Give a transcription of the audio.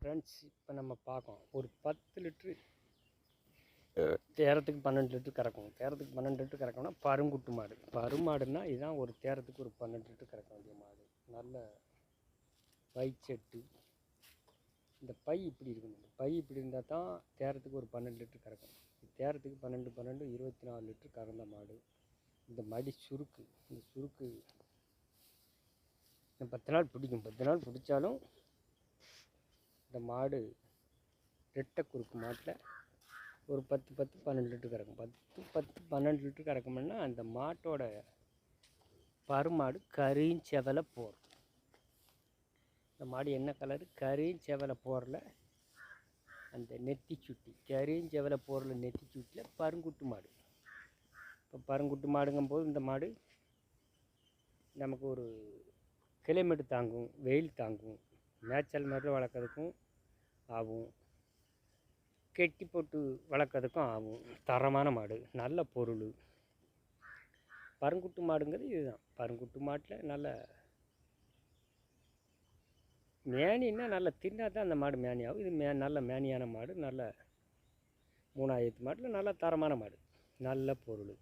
Friends, இப்போ நம்ம பார்க்கோம் ஒரு 10 லிட்ரு தேரத்துக்கு 12 லிட்டர் கறக்கும். தேரத்துக்கு 12 லிட்டர் கறக்கணும்னா பருங்குட்டு மாடு. பருமாடுன்னா இதுதான் ஒரு தேரத்துக்கு ஒரு 12 லிட்டர் கறக்க வேண்டிய மாடு. நல்ல வயிற்செட்டு. இந்த பை இப்படி இருக்கணும். இந்த பை இப்படி இருந்தால் தான் தேரத்துக்கு ஒரு 12 லிட்டர் கறக்கும். தேரத்துக்கு 12 24 லிட்டர் கறந்த மாடு. இந்த மடி சுருக்கு, இந்த சுருக்கு 10 நாள் பிடிக்கும். 10 நாள் பிடிச்சாலும் இந்த மாடு ரெட்டை குறுக்கு மாட்டில் ஒரு 12 லிட்டர் கறக்கும். 12 லிட்டர் கறக்கும்னா அந்த மாட்டோட பருமாடு கருஞ்செவலை போர். இந்த மாடு என்ன கலரு? கருஞ்செவலை போரில் அந்த நெத்தி சுட்டி, கருஞ்செவலை போரில் நெத்தி சுட்டியில் பருங்குட்டு மாடு. இப்போ பருங்குட்டு மாடுங்கும் போது இந்த மாடு நமக்கு ஒரு கிளைமேட்டு தாங்கும், வெயில் தாங்கும், மேய்ச்சல் மாதிரி வளர்க்குறதுக்கும் ஆகும், கெட்டி போட்டு வளர்க்குறதுக்கும் ஆகும். தரமான மாடு, நல்ல பொருள். பருங்குட்டு மாடுங்கிறது இதுதான். பருங்குட்டு மாட்டில் நல்ல மேனின்னா நல்லா தின்னா தான் அந்த மாடு மேனி ஆகும். இது நல்ல மேனியான மாடு, நல்ல 3ஆயிரத்து மாட்டில் நல்ல தரமான மாடு, நல்ல பொருள்.